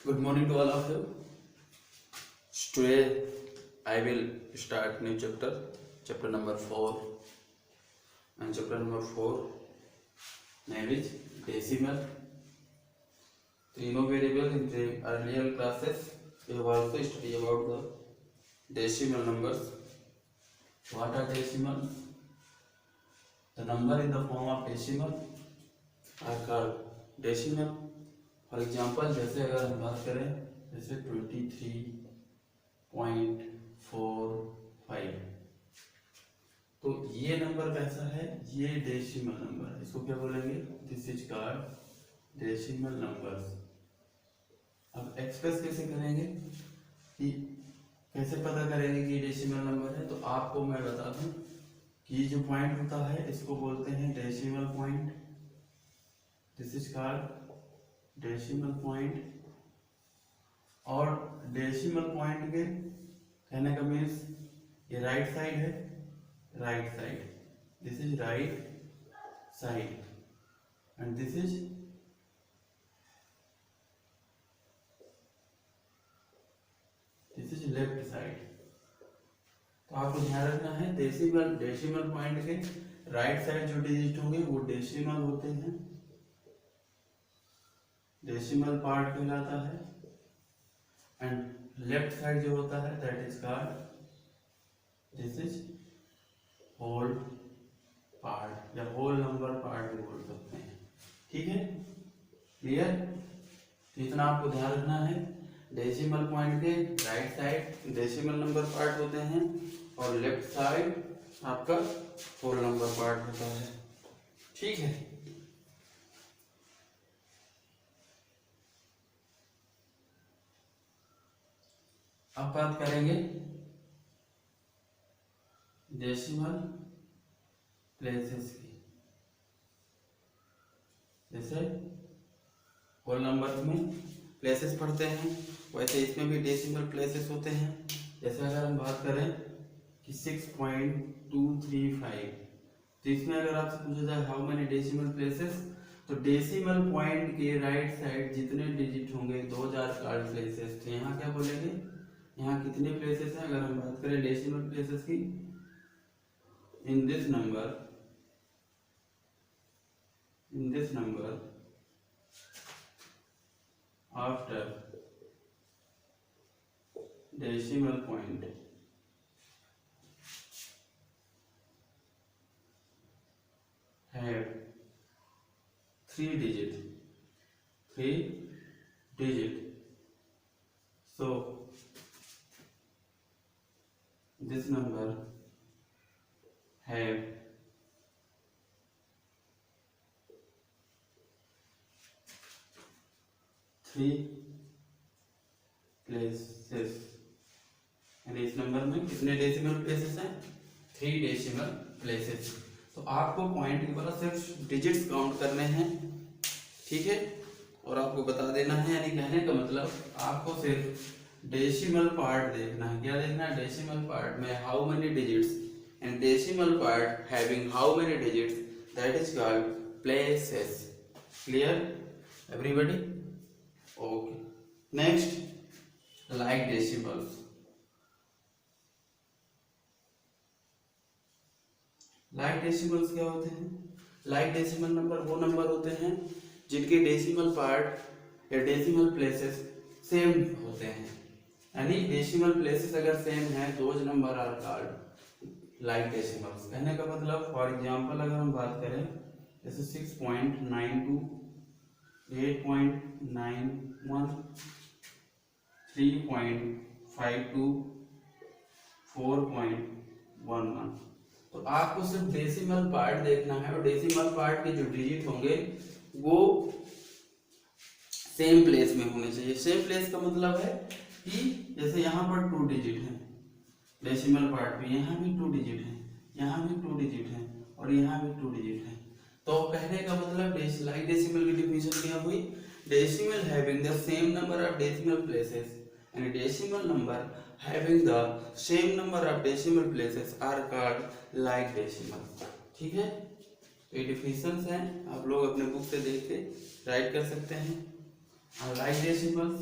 Good morning to all of you. Today I will start new chapter number 4, and chapter number 4 name is decimal. तीनों variable in the earlier classes we have also studied about the decimal numbers. What are decimal? The number in the form of decimal are called decimal. For example जैसे अगर हम बात करें जैसे 23.45, तो ये number कैसा है, ये डेसिमल नंबर है, इसको क्या बोलेंगे, this is called decimal numbers. अब एक्सप्रेस कैसे करेंगे, कि कैसे पता करेंगे कि डेसिमल नंबर है, तो आपको मैं बता दूं कि जो पॉइंट होता है इसको बोलते हैं decimal point, this is called decimal point. और डेसिमल पॉइंट के कहने का मीन्स ये राइट साइड है, right side, this is right side and this is left side. तो आपको ध्यान रखना है डेसिमल पॉइंट के राइट साइड जो डिजिट होंगे वो डेसिमल होते हैं, डेसिमल पार्ट कहलाता है, एंड लेफ्ट साइड जो होता है that is called this is whole part या होल नंबर पार्ट भी बोल सकते हैं। ठीक है, क्लियर? तो इतना आपको ध्यान रखना है, डेसिमल पॉइंट के right side decimal number part होते हैं और लेफ्ट साइड आपका होल नंबर पार्ट होता है। ठीक है, अब बात करेंगे डेसिमल प्लेसेस की। जैसे होल नंबर्स में प्लेसेस पढ़ते हैं वैसे इसमें भी डेसिमल प्लेसेस होते हैं। जैसे अगर हम बात करें कि 6.235, तो इसमें अगर आपसे पूछा जाए हाउ मेनी डेसिमल प्लेसेस, तो डेसिमल पॉइंट के राइट साइड जितने डिजिट होंगे 2000 कार्ड प्लेसेस, तो यहाँ क्या बोलेंगे, यहाँ कितने प्लेसेस हैं। अगर हम बात करें डेसिमल प्लेसेस की, in this number after decimal point have 3 digit, so this number have 3 places, यानी इस नंबर में कितने डेसिमल प्लेसेस हैं, 3 डेसिमल प्लेसेस। तो आपको पॉइंट के बाद सिर्फ डिजिट्स काउंट करने हैं, ठीक है, और आपको बता देना है, यानी कहने का मतलब आपको सिर्फ डेसिमल पार्ट देखना है। क्या देखना है, डेसिमल पार्ट में how many digits, and decimal part having how many digits, that is called places. Clear everybody? Okay, next like decimals. Like decimals क्या होते हैं? लाइक डेसिमल नंबर वो नंबर होते हैं जिनके डेसिमल पार्ट या डेसिमल प्लेसेस सेम होते हैं, यानी डेसिमल प्लेसेस अगर सेम है those numbers are called like decimals. कहने का मतलब फॉर एग्जांपल अगर हम बात करें जैसे 6.92, 8.91, 3.52, 4.11, तो आपको सिर्फ डेसिमल पार्ट देखना है और डेसिमल पार्ट के जो डिजिट होंगे वो सेम प्लेस में होने चाहिए। सेम प्लेस का मतलब है कि जैसे यहाँ पर 2 डिजिट है डेसिमल पार्ट में, यहाँ भी 2 डिजिट है, यहाँ भी 2 डिजिट है और यहाँ भी 2 डिजिट है। तो कहने का मतलब लाइक डेसिमल की डिफिनेशन क्या हुई, decimal having the same number of decimal places and decimal number having the same number of decimal places are called like decimal। ठीक है, ये डिफिनेशंस हैं, आप लोग अपने बुक से देख के राइट कर सकते हैं। लाइक डेसिमल्स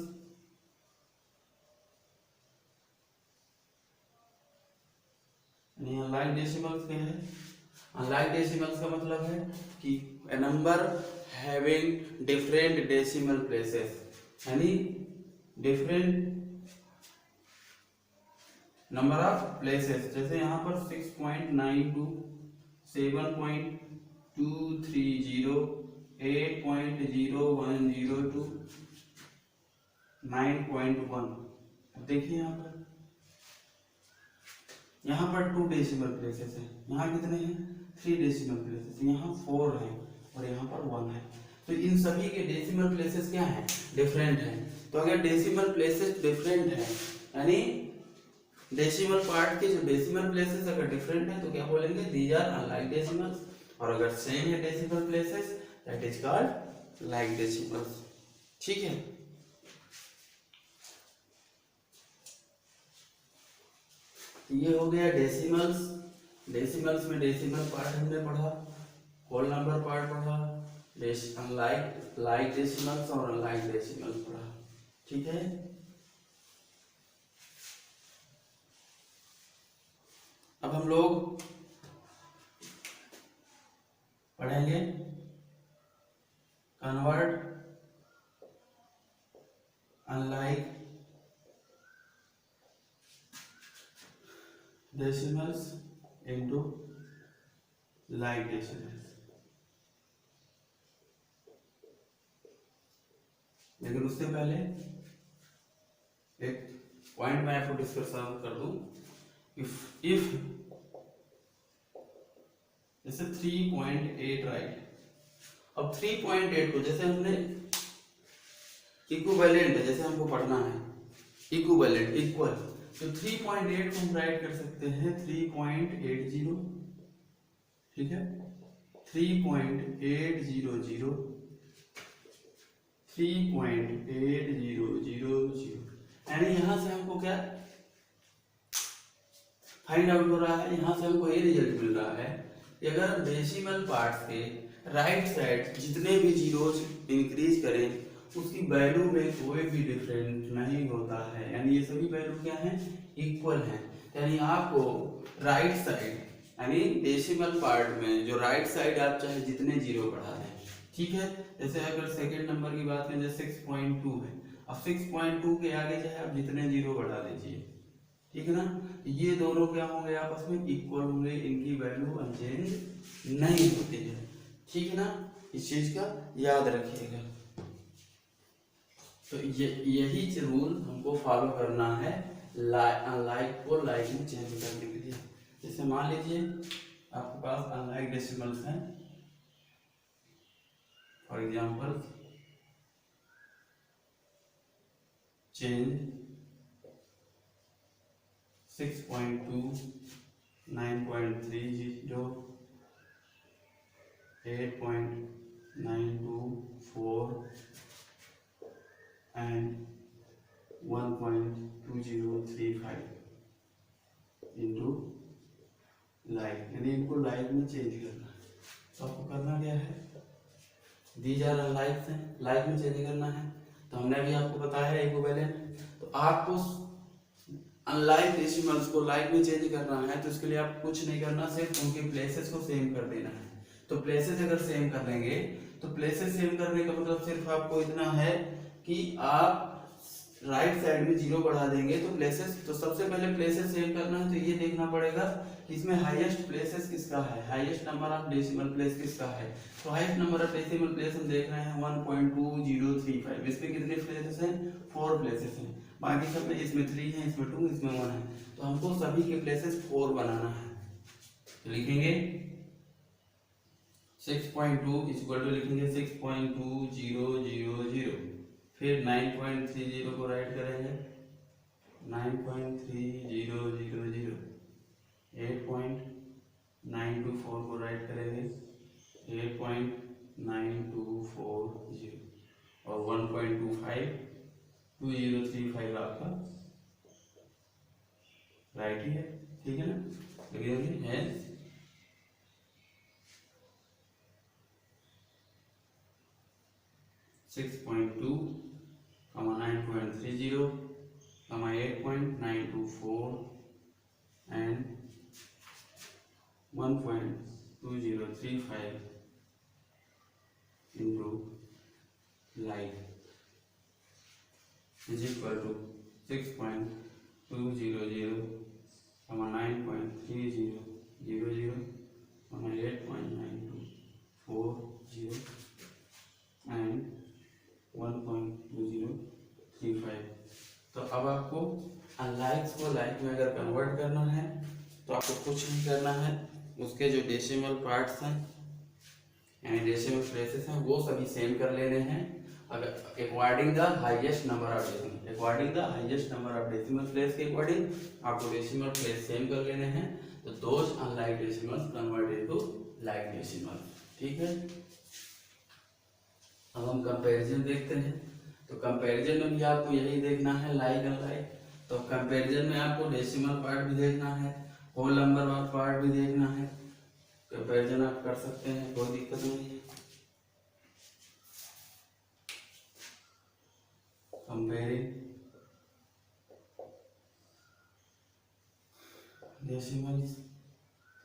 यानी अनलाइक डेसिमल्स क्या है? अनलाइक डेसिमल्स का मतलब है कि a number having different decimal places, यानी डिफरेंट नंबर ऑफ प्लेसेस। जैसे यहाँ पर 6.92, 7.230, 8.0102, 9.1। अब देखिए यहाँ पर 2 डेसिमल प्लेसेस है, यहाँ कितने हैं? 3 डेसिमल प्लेसेस, यहाँ 4 है और यहाँ पर 1 है। तो इन सभी के डेसिमल प्लेसेस क्या हैं? डिफरेंट हैं। तो अगर डेसिमल प्लेसेस डिफरेंट है, यानी डेसिमल पार्ट के जो डेसिमल प्लेसेस अगर डिफरेंट है तो क्या बोलेंगे? These are unlike decimals. और अगर सेम है decimal places, that is called like decimals. ठीक है, ये हो गया डेसिमल्स। डेसिमल्स में डेसिमल पार्ट हमने पढ़ा, होल नंबर पार्ट पढ़ा, अनलाइक लाइक डेसिमल्स और अनलाइक डेसिमल्स पढ़ा। ठीक है, अब हम लोग पढ़ेंगे convert unlike decimals into like decimals. लेकिन उससे पहले एक पॉइंट मैं आपको डिस्कस कर दूं। इफ जैसे 3.8 राइट, अब 3.8 को जैसे हमने इक्विवेलेंट है, जैसे हमको पढ़ना है इक्विवेलेंट इक्वल, तो 3.8 को हम राइट कर सकते हैं 3.80। ठीक है, 3.800, 3.8000, यानी यहां से हमको क्या फाइंड आउट हो रहा है? यहां से हमको ये रिजल्ट मिल रहा है कि अगर डेसिमल पार्ट्स के राइट साइड जितने भी जीरोस इंक्रीज करें उसकी वैल्यू में कोई भी डिफरेंट नहीं होता है, यानी ये सभी वैल्यू क्या है? इक्वल है। यानी आपको राइट साइड यानी डेसिमल पार्ट में जो राइट साइड आप चाहे जितने जीरो बढ़ा दें। ठीक है, जैसे अगर सेकेंड नंबर की बात करें, जैसे 6.2 है, अब 6.2 के आगे चाहे आप जितने जीरो बढ़ा दीजिए। ठीक है ना, ये दोनों क्या होंगे? आपस में इक्वल होंगे, इनकी वैल्यू अनचेंज नहीं होती है। ठीक है ना, इस चीज का याद रखिएगा। तो यही रूल हमको फॉलो करना है लाइक को लाइक में चेंज करने के लिए। जैसे मान लीजिए आपके पास अनलाइक डेसिमल्स हैं, for example change 6.2, 9.30, 8.924 and 1.2035 into like, यानी इनको लाइक में चेंज करना है। तो आपको करना क्या है? दीज आर अनलाइक हैं, लाइक में चेंज करना है। तो हमने अभी आपको बताया है इक्विवेलेंट, तो आपको अनलाइक डेसिमल्स को लाइक में चेंज करना है। तो इसके लिए आप कुछ नहीं करना, सिर्फ उनके प्लेसेस को सेम कर देना है। तो प्लेसेस अगर सेम कर लेंगे तो प्लेसेस सेम करने का मतलब सिर्फ आपको इतना है कि आप राइट साइड में जीरो बढ़ा देंगे तो प्लेसेस, तो सबसे पहले प्लेसेस सेम करना है। तो ये देखना पड़ेगा कि इसमें हाईएस्ट प्लेसेस किसका है, highest number of decimal place किसका है। तो highest number of decimal place हम देख रहे हैं 1.2035। इसमें कितने प्लेसेस हैं? 4 प्लेसेस हैं। बाकी सब में इसमें 3 है, इसमें 2, इसमें 1 है। तो हमको सभी के प्लेसेस 4 बनाना है। तो लिखेंगे 6.2 इक्वल टू लिखेंगे 6.2000, फिर 9.30 को राइट करेंगे 9.3000, 8.924 को राइट करेंगे 8.9240 और 1.252035 आपका राइट ही है। ठीक है ना, लिखेंगे hence 6.2, 9.30, 8.924 and 1.2035 into light is equal to 6.200, 9.3000, 8.9240 and 1.2035। तो अब आपको अनलाइक्स को लाइक में अगर कन्वर्ट करना है तो आपको कुछ नहीं करना है, उसके जो डेसिमल पार्ट्स हैं यानी डेसिमल प्लेसेस हैं वो सभी सेम कर लेने हैं। अगर according the highest number of decimal, according the highest number of decimal place के अकॉर्डिंग आपको डेसिमल प्लेस सेम कर लेने हैं। तो those unlike decimals convert into like decimal. ठीक है, अब हम कंपैरिजन देखते हैं। तो कंपैरिजन में भी आपको यही देखना है, लाइक अनलाइक। तो कंपैरिजन में आपको डेसिमल पार्ट भी देखना है, होल नंबर पार्ट भी देखना है। कंपैरिजन आप कर सकते हैं, कोई दिक्कत नहीं है। कंपेयरिंग डेसिमल्स,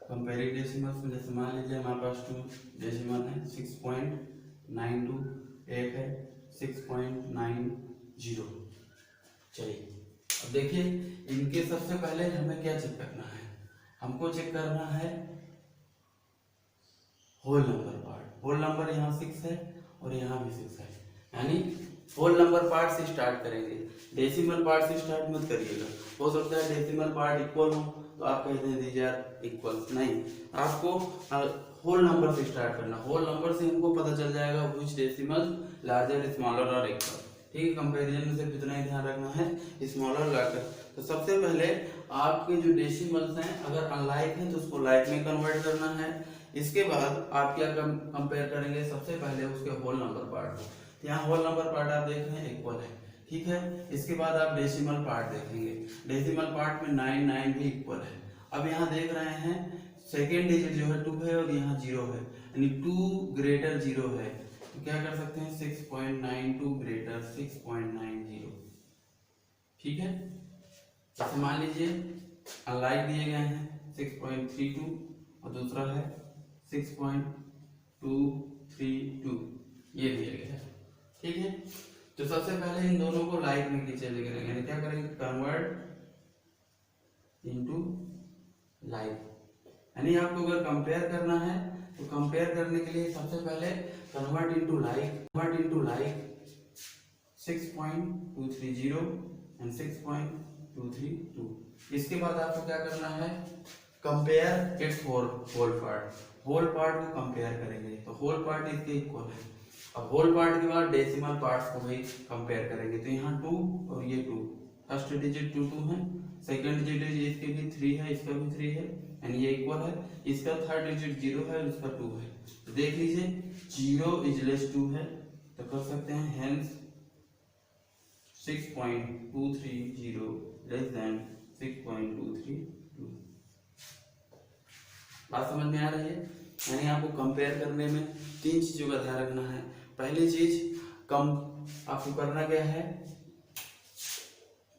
कंपेयरिंग डेसिमल्स में जैसे मान लीजिए हमारे पास 2 डेसिमल है, 6.92, एक है 6.90। चलिए अब देखिए, इनके सबसे पहले हमें क्या चेक करना है, हमको चेक करना है whole number part. Whole number यहाँ 6 है और यहाँ भी 6 है, यानी होल नंबर पार्ट से स्टार्ट करेंगे, डेसिमल पार्ट से स्टार्ट मत करिएगा। हो सकता है डेसिमल पार्ट इक्वल हो तो आप कहते हैं दीजिए यार इक्वल, नहीं, आपको होल नंबर से स्टार्ट करना। होल नंबर से हमको पता चल जाएगा व्हिच डेसिमल लार्जर, स्मॉलर और इक्वल। ठीक है, कंपैरिजन में सिर्फ इतना ही ध्यान रखना है, स्मॉलर लार्जर। तो सबसे पहले आपके जो डेसिमल्स हैं अगर अनलाइक हैं तो उसको लाइक में कन्वर्ट करना है। इसके बाद आप क्या कंपेयर करेंगे, सबसे पहले उसके होल नंबर पार्ट को। यहाँ होल नंबर पार्ट आप देख रहे हैं इक्वल है, ठीक है। इसके बाद आप डेसिमल पार्ट देखेंगे, डेसिमल पार्ट में 9 9 भी इक्वल है। अब यहाँ देख रहे हैं सेकेंड डिजिट जो है 2 है और यहाँ 0 है, यानी 2 ग्रेटर 0 है, तो क्या कर सकते हैं 6.92 ग्रेटर 6.90। ठीक है, जैसे मान लीजिए अनलाइक दिए गए हैं 6.32 और दूसरा है 6.232, ये दिया गया है। ठीक है, तो सबसे पहले इन दोनों को लाइक में चेंज करेंगे, यानी क्या करेंगे कन्वर्ट इनटू लाइक। यानी आपको अगर कंपेयर करना है तो कंपेयर करने के लिए सबसे पहले convert into like, convert into like 6.230 and 6.232। इसके बाद आपको क्या करना है compare its whole part, whole part को कंपेयर करेंगे तो होल पार्ट इसके इक्वल है। अब होल पार्ट के बाद डेसिमल पार्ट्स को भी कंपेयर करेंगे, तो यहाँ 2 और ये 2, फर्स्ट डिजिट 2 2 है, सेकंड डिजिट इसके भी 3 है, इसका भी 3 है, यानी ये इक्वल है। इसका थर्ड डिजिट 0 है और इसका 2 है, तो देख लीजिए 0 इज लेस 2 है, तो कर सकते हैं हेंस 6.230 लेस देन 6.232। बात समझ में आ रही है? यानी आपको कंपेयर करने में 3 चीजों का ध्यान रखना है। पहली चीज आपको करना क्या है,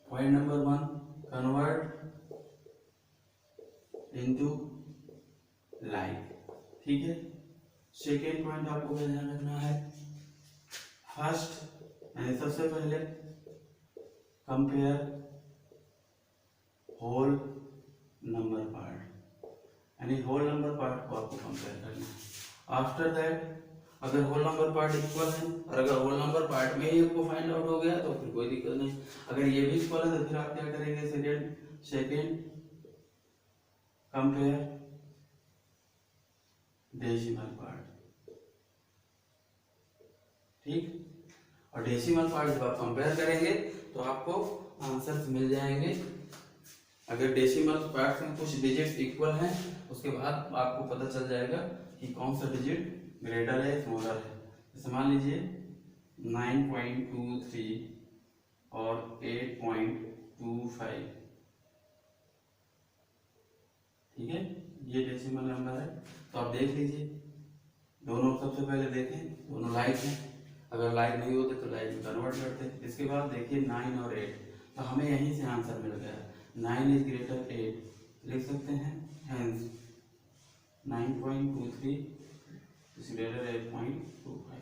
point number 1 convert into like. ठीक है, सेकेंड पॉइंट आपको क्या ध्यान रखना है, फर्स्ट यानी सबसे पहले कंपेयर होल नंबर पार्ट, यानी होल नंबर पार्ट को आपको कंपेयर करना है। आफ्टर दैट अगर होल नंबर पार्ट इक्वल है और अगर होल नंबर पार्ट में ही आपको फाइंड आउट हो गया तो फिर कोई दिक्कत नहीं। अगर ये भी इक्वल है तो फिर आप क्या करेंगे सेकेंड कंपेयर डेसिमल पार्ट। ठीक, और डेसिमल पार्ट जब आप कंपेयर करेंगे तो आपको आंसर्स मिल जाएंगे। अगर डेसिमल पार्ट में कुछ डिजिट्स इक्वल हैं उसके बाद आपको पता चल जाएगा कि कौन सा डिजिट ग्रेटर है स्मॉलर है। जैसे मान लीजिए 9.23 और 8.25। ठीक है, ये डेसिमल नंबर है, तो आप देख लीजिए दोनों। सबसे पहले देखें दोनों लाइक हैं, अगर लाइक नहीं होते तो लाइक में कन्वर्ट करते। इसके बाद देखिए 9 और 8, तो हमें यहीं से आंसर मिल गया, 9 इज ग्रेटर 8, लिख सकते हैं हेंस 9.23 ग्रेटर 8.25।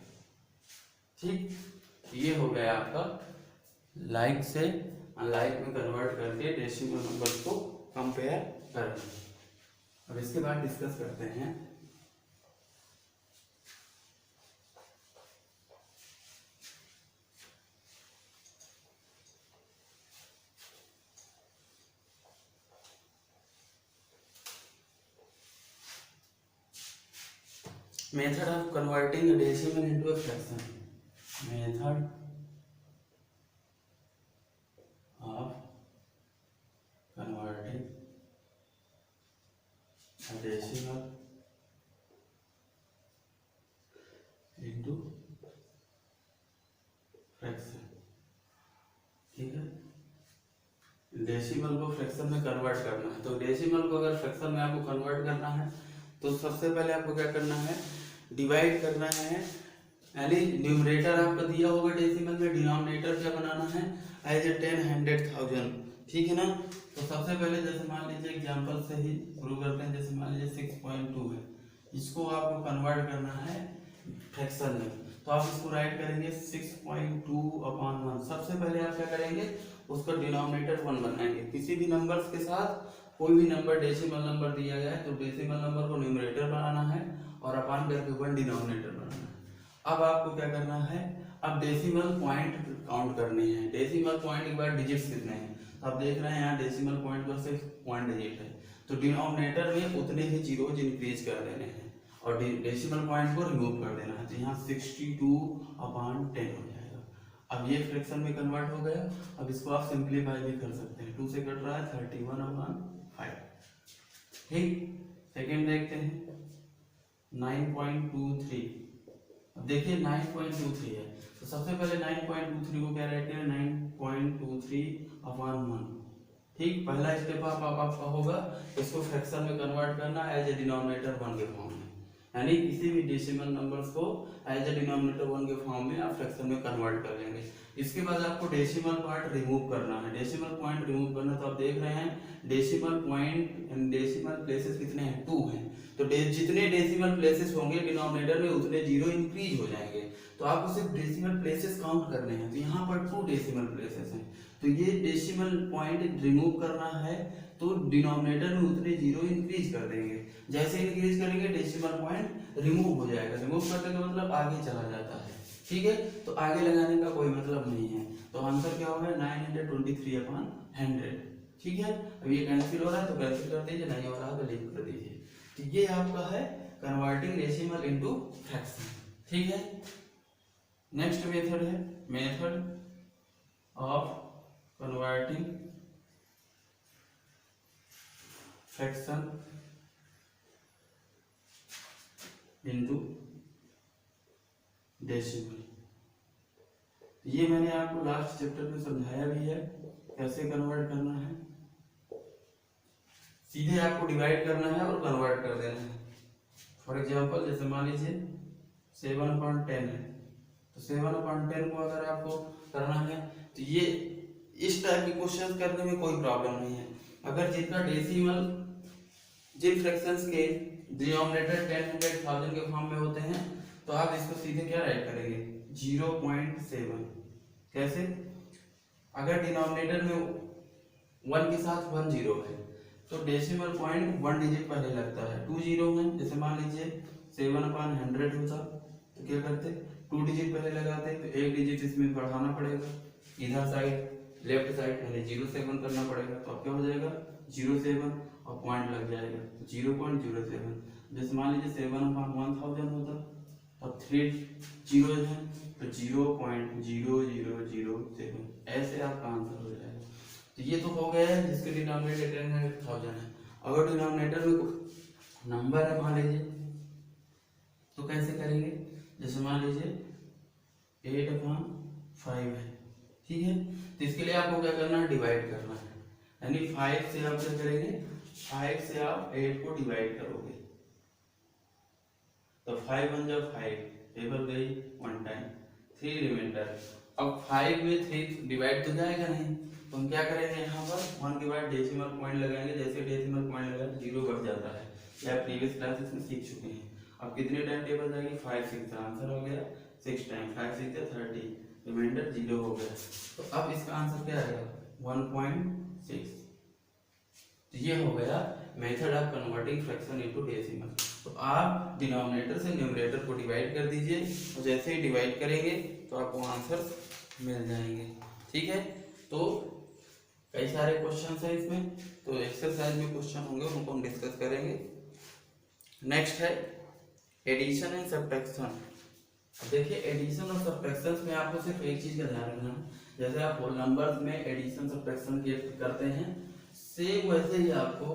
ठीक, ये हो गया आपका लाइक से अनलाइक में कन्वर्ट करके डेसिमल नंबर को कंपेयर करना। अब इसके बाद डिस्कस करते हैं method of converting decimal into a fraction. Method of converting a decimal into fraction. ठीक है, डेसिमल को फ्रैक्शन में कन्वर्ट करना है। तो डेसिमल को अगर फ्रैक्शन में आपको कन्वर्ट करना है तो सबसे पहले आपको क्या करना है, डिवाइड करना है। यानी न्यूमरेटर आपका दिया होगा डेसिमल में, डिनोमिनेटर क्या बनाना है एज ए 10, 100, 1000। ठीक है ना। तो सबसे पहले जैसे मान लीजिए एग्जांपल से ही शुरू करते हैं। जैसे मान लीजिए 6.2 है, इसको आपको कन्वर्ट करना है फ्रैक्शन में। तो आप इसको राइट करेंगे 6.2/1। सबसे पहले आप क्या करेंगे, उसका डिनोमिनेटर 1 बनाएंगे। किसी भी नंबर्स के साथ कोई भी नंबर डेसिमल नंबर दिया गया है तो डेसिमल नंबर को न्यूमरेटर बनाना है और अपान करके 1 डिनोमिनेटर बनाना है। अब आपको क्या करना है, अब डेसिमल पॉइंट काउंट करने हैं। डेसिमल पॉइंट के बाद डिजिट्स कितने हैं, तो आप देख रहे हैं यहाँ डेसिमल पॉइंट पर सिर्फ पॉइंट डिजिट है, तो डिनोमिनेटर में उतने ही जीरोज इंक्रीज कर देने हैं और डेसिमल पॉइंट को रिमूव कर देना है। तो यहाँ 62/10 हो जाएगा। अब ये फ्रैक्शन में कन्वर्ट हो गया। अब इसको आप सिंप्लीफाई भी कर सकते हैं। 2 से कट रहा है 31/5। ठीक, सेकेंड देखते हैं 9.23। अब देखिए 9.23 है, तो सबसे पहले 9.23 को क्या राइट करें, 9.23/1। ठीक, पहला स्टेप आपका होगा इसको फ्रैक्शन में कन्वर्ट करना एज ए डिनोमिनेटर 1 के फॉर्म में। यानी किसी भी डेसिमल नंबर्स को एज ए डिनोमिनेटर 1 के फॉर्म में आप फ्रैक्शन में कन्वर्ट कर लेंगे। इसके बाद आपको डेसिमल पार्ट रिमूव करना है। डेसिमल पॉइंट रिमूव करना, तो आप देख रहे हैं decimal point and decimal places कितने हैं, 2 हैं। तो जितने डेसिमल प्लेसेस होंगे डिनोमिनेटर में उतने जीरो इंक्रीज हो जाएंगे। तो आपको सिर्फ डेसिमल प्लेसेस काउंट करने हैं। तो यहाँ पर 2 डेसिमल प्लेसेस हैं, तो ये डेसिमल पॉइंट रिमूव करना है तो डिनोमिनेटर में उतने जीरो इंक्रीज कर देंगे। जैसे इंक्रीज करेंगे डेसिमल पॉइंट रिमूव हो जाएगा। रिमूव करने का मतलब आगे चला जाता है। ठीक है, तो आगे लगाने का कोई मतलब नहीं है। तो आंसर क्या होगा 923/100। ठीक है, अब ये कैंसिल हो रहा है तो कैंसिल कर दीजिए, नहीं हो रहा तो लीव कर दीजिए। तो ये आपका है कन्वर्टिंग डेसिमल इनटू फ्रैक्शन। ठीक है, नेक्स्ट मेथड है method of converting fraction into decimal. ये मैंने आपको लास्ट चैप्टर में समझाया भी है कैसे कन्वर्ट करना है। सीधे आपको डिवाइड करना है और कन्वर्ट कर देना है। फॉर एग्जांपल जैसे मान लीजिए 7/10 है, तो 7/10 को अगर आपको करना है तो ये इस टाइप के क्वेश्चन करने में कोई प्रॉब्लम नहीं है। अगर जिनका डेसिमल जिन फ्रैक्शंस के डिनोमिनेटर 10, 100, 1000 के फॉर्म में होते हैं तो आप इसको सीधे क्या राइट करेंगे 0.7। कैसे, अगर डिनोमिनेटर में 1 के साथ 1 जीरो है तो डेसिमल पॉइंट 1 डिजिट पहले लगता है। 2 जीरो है, जैसे मान लीजिए 7/100 होता तो क्या करते 2 डिजिट पहले लगाते, तो 1 डिजिट इसमें बढ़ाना पड़ेगा इधर साइड लेफ्ट साइड, यानी 0.7 करना पड़ेगा। तो अब क्या हो जाएगा 0.7 और पॉइंट लग जाएगा 0.07। जैसे मान लीजिए 7/1000 होता और 3 जीरो है तो 0.0007, ऐसे आपका आंसर हो जाएगा। तो ये तो हो गया है जिसके डिनोमिनेटर 10,000 है। अगर डिनोमिनेटर में कोई नंबर है मान लीजिए तो कैसे करेंगे, जैसे मान लीजिए 8/5 है। ठीक है, तो इसके लिए आपको क्या करना है डिवाइड करना है। यानी 5 से आप क्या करेंगे 5 से आप 8 को डिवाइड करोगे तो 5 बन जाओ 5, टेबल गई 1 टाइम, 3 रिमाइंडर। अब 5 में 3 डिवाइड तो जाएगा नहीं, तो हम क्या करेंगे यहाँ पर 1 के बाद डेसिमल पॉइंट लगाएंगे। जैसे डेसिमल पॉइंट लगाए 0 बढ़ जाता है, या प्रीवियस क्लासेस में सीख चुके हैं। अब कितने टाइम टेबल जाएगी, 5 6, आंसर हो गया 6 टाइम 5 6 30, रिमाइंडर 0 हो गया। तो अब इसका आंसर क्या आएगा 1.6। तो ये हो गया method of converting fraction into decimal. तो आप डिनोमिनेटर से न्यूमरेटर को डिवाइड कर दीजिए और जैसे ही डिवाइड करेंगे तो आपको आंसर मिल जाएंगे। ठीक है, तो कई सारे क्वेश्चन है इसमें, तो एक्सरसाइज में क्वेश्चन होंगे उनको हम डिस्कस करेंगे। नेक्स्ट है एडिशन एंड सब्ट्रैक्शन। देखिए एडिशन और सब्ट्रैक्शन में आपको सिर्फ एक चीज का ध्यान रखना है, जैसे आप होल नंबर्स में एडिशन सब्ट्रैक्शन करते हैं सेम वैसे ही आपको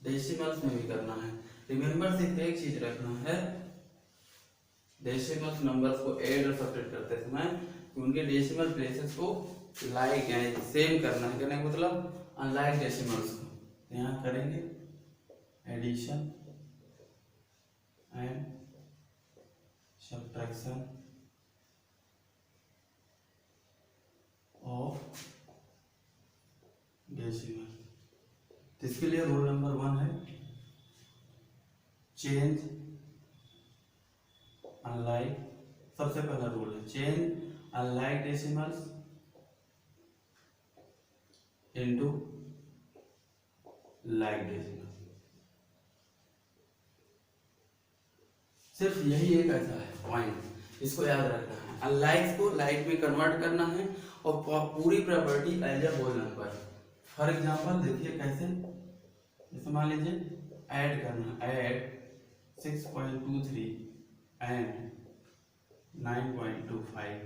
डेसिमल्स में भी करना है। रिमेंबर सिर्फ एक चीज रखना है, डेसिमल नंबर्स को ऐड और सब्ट्रैक्ट करते समय उनके डेसिमल प्लेसेस को लाइक यानी सेम करना है। करने का मतलब अनलाइक डेसिमल्स को यहाँ करेंगे addition and subtraction of decimal. तो इसके लिए रूल नंबर 1 है चेंज अनलाइक, सबसे पहला रूल है change unlike decimals into like decimals. सिर्फ यही एक ऐसा है पॉइंट, इसको याद रखना है। अनलाइक को लाइक में कन्वर्ट करना है और पूरी property as a whole number. For example देखिए कैसे, जैसे मान लीजिए ऐड करना, ऐड 6.23 एंड 9.25,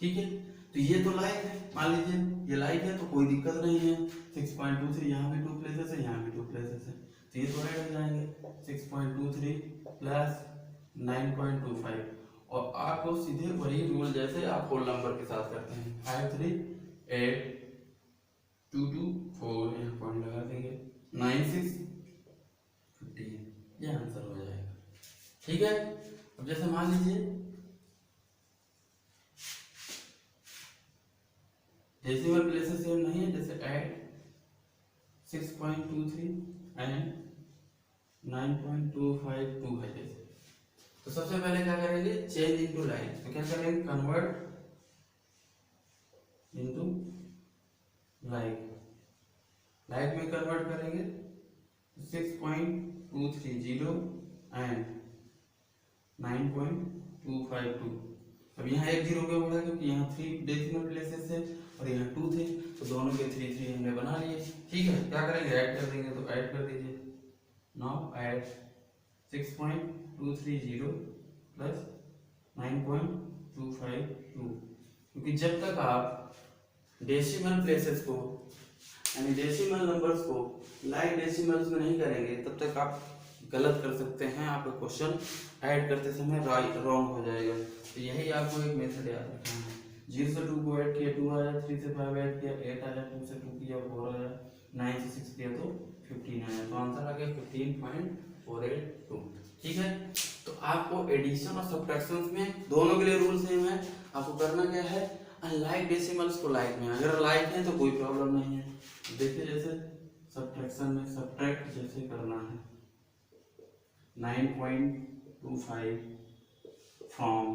ठीक है। तो ये तो लाइक है, मान लीजिए ये लाइक है तो कोई दिक्कत नहीं है। 6.23 यहाँ भी 2 प्लेसेस है, यहाँ भी 2 प्लेसेस है, तो ये तो ऐड हो जाएंगे 6.23 प्लस 9.25। और आपको सीधे वही रूल जैसे आप होल नंबर के साथ करते हैं 5 3 8 2 2 4, यहाँ पॉइंट लगा देंगे 9 6 15, ये आंसर हो जाएगा। ठीक है, अब जैसे मान लीजिए डेसिमल प्लेसेस सेम नहीं है, जैसे ऐड 6.23 एंड 9.252 है जैसे, तो सबसे पहले क्या करेंगे चेंज इनटू लाइक। तो क्या करेंगे कन्वर्ट इनटू लाइक, लाइक में कन्वर्ट करेंगे 6.230 एंड 9.252। अब यहाँ एक जीरो क्यों बढ़ा, क्योंकि यहाँ 3 डेसिमल प्लेसेस है और यहाँ 2 थे, तो दोनों के 3 3 हमने बना लिए। ठीक है, क्या करेंगे ऐड कर देंगे, तो ऐड कर दीजिए। नाउ ऐड 6.230 प्लस 9.252, क्योंकि जब तक आप डेसिमल प्लेसेस को यानी डेसिमल नंबर्स को लाइक डेसिमल्स में नहीं करेंगे तब तक आप गलत कर सकते हैं, आपका क्वेश्चन ऐड करते समय रॉन्ग हो जाएगा। तो यही आपको एक मेथड याद रखना है। 0 से 2 को ऐड किया 2 आया, 3 से 5 ऐड किया 8 आया, 2 से 2 किया 4 आया, 9 से 6 किया तो 15 आया, तो आंसर आ गया 15.482। ठीक है, तो आपको एडिशन और सब्ट्रैक्शन में दोनों के लिए रूल सेम है। आपको करना क्या है अनलाइक डेसिमल्स को लाइक में, अगर लाइक है तो कोई प्रॉब्लम नहीं है। देखिए जैसे सब्ट्रैक्शन में सब्ट्रैक्ट जैसे करना है 9.25 फ्रॉम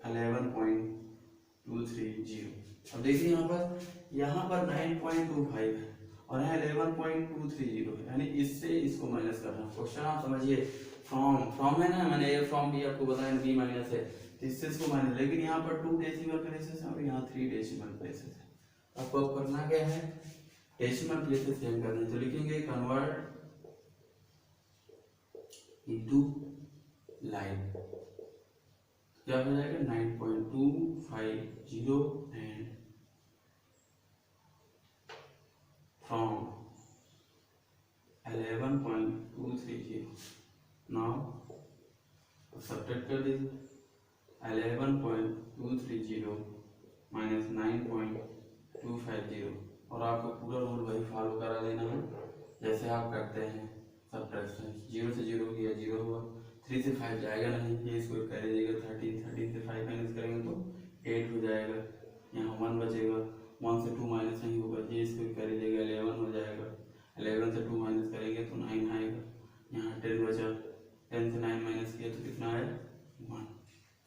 11.230। अब देखिए यहाँ पर 9.25 है और यहाँ 11.230 है, यानी इससे इसको माइनस करना। क्वेश्चन आप समझिए, फ्रॉम है ना, मैंने ए फ्रॉम बी आपको बताया, बी माइनस है, इससे इसको माइनस, लेकिन यहाँ पर 2 डेसिमल प्लेसेस है और यहाँ 3 डेसिमल प्लेसेस है। आपको करना क्या है डेसिमल प्लेसेस चेंज करने, तो लिखेंगे कन्वर्ट इनटू लाइक, क्या हो जाएगा 9.250 एंड फ्रॉम 11.230। नाउ सब्ट्रैक्ट कर दीजिए 11.230 माइनस 9.250 और आपको पूरा रूल वही फॉलो करा देना है जैसे आप करते हैं सब्ट्रैक्शन। 0 से 0 किया 0 हुआ, 3 से 5 जाएगा नहीं, ये इसको कर दीजिएगा 13 से 5 माइनस करेंगे तो 8 हो जाएगा, यहाँ 1 बचेगा, 1 से 2 माइनस नहीं होगा, ये इसको कर दीजिएगा 11 हो जाएगा, 11 से 2 माइनस करेंगे तो 9 आएगा, यहाँ 10 बचा, 10 से 9 माइनस किया तो कितना आया 1,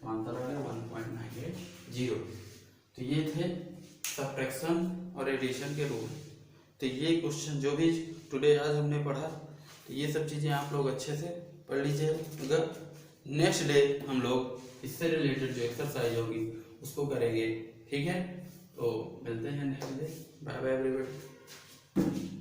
तो आंसर आ गया 1.980। तो ये थे सब्ट्रैक्शन और एडिशन के रूल। तो ये क्वेश्चन जो भी टुडे आज हमने पढ़ा, तो ये सब चीज़ें आप लोग अच्छे से पढ़ लीजिएगा। नेक्स्ट डे हम लोग इससे रिलेटेड जो एक्सरसाइज होगी उसको करेंगे, ठीक है। तो मिलते हैं next day, bye bye everyone.